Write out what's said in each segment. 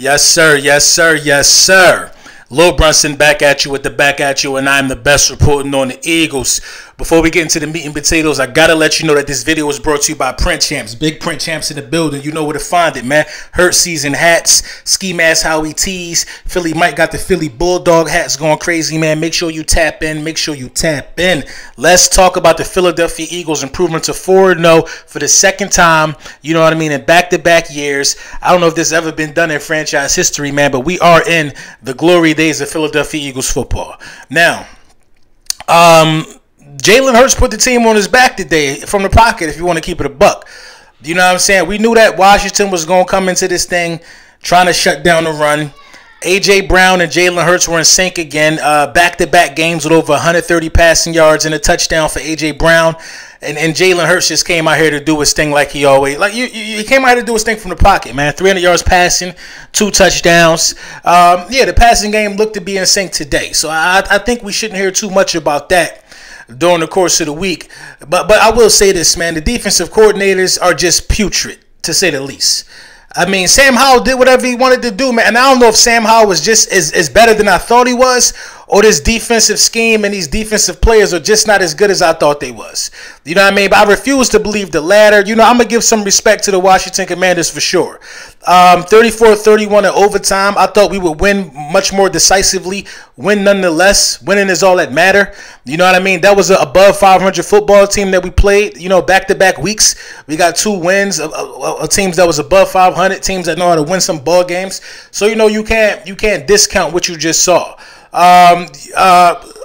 Yes, sir. Yes, sir. Yes, sir. Lil Brunson back at you with the back at you, and I'm the best reporting on the Eagles. Before we get into the meat and potatoes, I gotta let you know that this video was brought to you by Print Champs. Big Print Champs in the building. You know where to find it, man. Hurt season hats, ski mask Howie tees. Philly Mike got the Philly Bulldog hats going crazy, man. Make sure you tap in. Make sure you tap in. Let's talk about the Philadelphia Eagles improvement to 4-0 for the second time. You know what I mean? In back-to-back years. I don't know if this has ever been done in franchise history, man, but we are in the glory days of Philadelphia Eagles football. Now, Jalen Hurts put the team on his back today from the pocket, if you want to keep it a buck. You know what I'm saying? We knew that Washington was going to come into this thing trying to shut down the run. A.J. Brown and Jalen Hurts were in sync again. Back-to-back games with over 130 passing yards and a touchdown for A.J. Brown. And Jalen Hurts just came out here to do his thing like he always. He came out here to do his thing from the pocket, man. 300 yards passing, 2 touchdowns. Yeah, the passing game looked to be in sync today. So I think we shouldn't hear too much about that during the course of the week. But I will say this, man. The defensive coordinators are just putrid, to say the least. I mean, Sam Howell did whatever he wanted to do, man. And I don't know if Sam Howell was just is better than I thought he was, or this defensive scheme and these defensive players are just not as good as I thought they was. You know what I mean? But I refuse to believe the latter. You know, I'm going to give some respect to the Washington Commanders for sure. 34-31 in overtime. I thought we would win much more decisively. Win nonetheless. Winning is all that matter. You know what I mean? That was an above 500 football team that we played, you know, back-to-back weeks. We got 2 wins of teams that was above 500, teams that know how to win some ball games. So, you know, you can't discount what you just saw.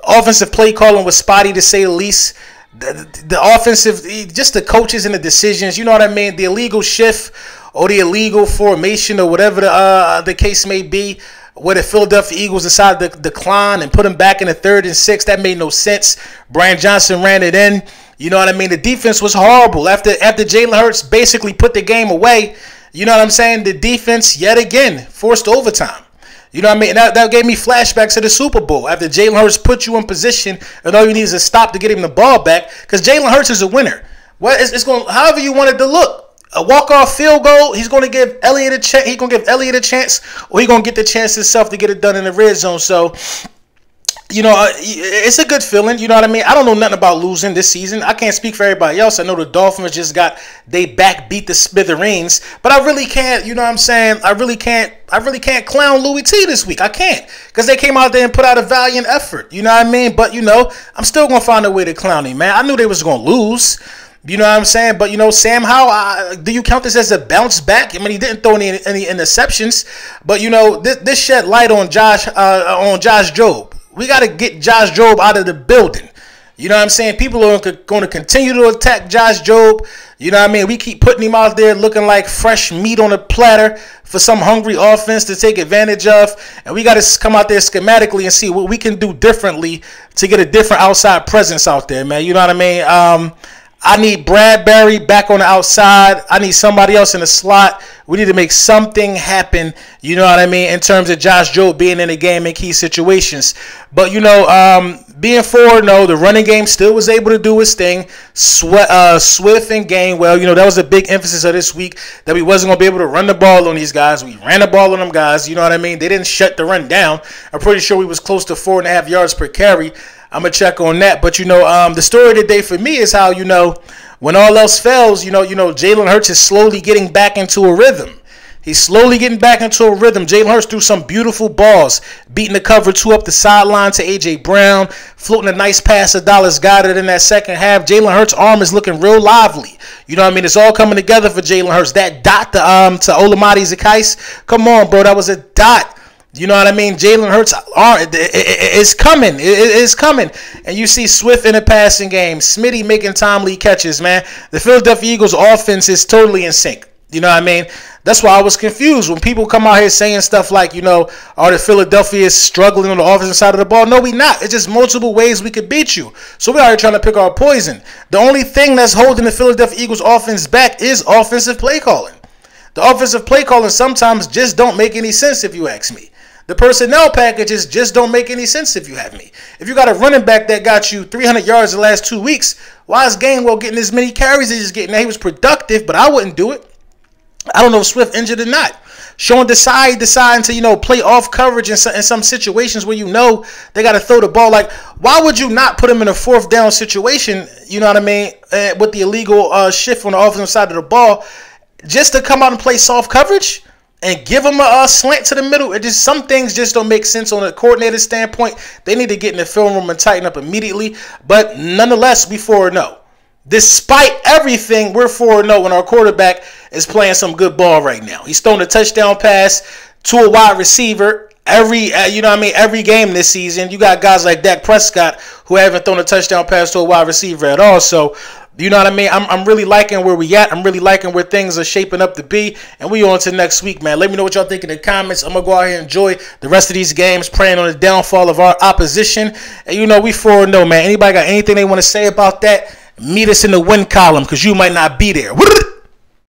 Offensive play calling was spotty, to say the least. The offensive, just the coaches and the decisions, you know what I mean? The illegal shift or the illegal formation or whatever the case may be, where the Philadelphia Eagles decided to decline and put them back in the 3rd and 6. That made no sense. Brian Johnson ran it in. You know what I mean? The defense was horrible. After Jalen Hurts basically put the game away, you know what I'm saying? The defense, yet again, forced overtime. You know what I mean? That gave me flashbacks to the Super Bowl. After Jalen Hurts put you in position, and all you need is a stop to get him the ball back, because Jalen Hurts is a winner. It's going, however you want it to look. A walk-off field goal, he's going to give Elliott a chance. He's going to give Elliott a chance, or he's going to get the chance himself to get it done in the red zone. So, you know, it's a good feeling. You know what I mean? I don't know nothing about losing this season. I can't speak for everybody else. I know the Dolphins just got they back beat the smithereens, but I really can't. You know what I'm saying? I really can't clown Louis T this week. I can't, because they came out there and put out a valiant effort. You know what I mean? But you know, I'm still gonna find a way to clown him, man. I knew they was gonna lose. You know what I'm saying? But, you know, Sam Howell, do you count this as a bounce back? I mean, he didn't throw any interceptions. But, you know, this shed light on Josh Jobe. We got to get Josh Jobe out of the building. You know what I'm saying? People are going to continue to attack Josh Jobe. You know what I mean? We keep putting him out there looking like fresh meat on a platter for some hungry offense to take advantage of. And we got to come out there schematically and see what we can do differently to get a different outside presence out there, man. You know what I mean? I need Bradbury back on the outside. I need somebody else in the slot. We need to make something happen, you know what I mean, in terms of Josh Jobe being in the game in key situations. But, you know, being 4-0, the running game still was able to do its thing. Swift and Gainwell, you know, that was a big emphasis of this week, that we wasn't going to be able to run the ball on these guys. We ran the ball on them guys, you know what I mean? They didn't shut the run down. I'm pretty sure we was close to 4.5 yards per carry. I'm going to check on that. But, you know, the story of the day for me is how, you know, when all else fails, you know, Jalen Hurts is slowly getting back into a rhythm. He's slowly getting back into a rhythm. Jalen Hurts threw some beautiful balls, beating the cover 2 up the sideline to A.J. Brown, floating a nice pass to Dallas Goedert in that second half. Jalen Hurts' arm is looking real lively. You know what I mean? It's all coming together for Jalen Hurts. That dot to Olamide Zaccheaus, come on, bro. That was a dot. You know what I mean? Jalen Hurts is coming. It is coming. And you see Swift in the passing game. Smitty making timely catches, man. The Philadelphia Eagles offense is totally in sync. You know what I mean? That's why I was confused when people come out here saying stuff like, you know, are the Philadelphia struggling on the offensive side of the ball? No, we not. It's just multiple ways we could beat you. So we're already trying to pick our poison. The only thing that's holding the Philadelphia Eagles offense back is offensive play calling. The offensive play calling sometimes just don't make any sense, if you ask me. The personnel packages just don't make any sense, if you have me. If you got a running back that got you 300 yards the last 2 weeks, why is Gainwell getting as many carries as he's getting? Now, he was productive, but I wouldn't do it. I don't know if Swift injured or not. deciding to, play off coverage in some situations where they got to throw the ball. Like, why would you not put him in a 4th down situation, you know what I mean, with the illegal shift on the offensive side of the ball, just to come out and play soft coverage and give him a slant to the middle? Some things just don't make sense on a coordinator standpoint. They need to get in the film room and tighten up immediately. But nonetheless, we 4-0. Despite everything, we're 4-0 when our quarterback is playing some good ball right now. He's throwing a touchdown pass to a wide receiver every game this season. You got guys like Dak Prescott who haven't thrown a touchdown pass to a wide receiver at all. So, you know what I mean? I'm really liking where we at. I'm really liking where things are shaping up to be. And we on to next week, man. Let me know what y'all think in the comments. I'm going to go out here and enjoy the rest of these games, praying on the downfall of our opposition. And, we 4-0, man. Anybody got anything they want to say about that? Meet us in the win column because you might not be there.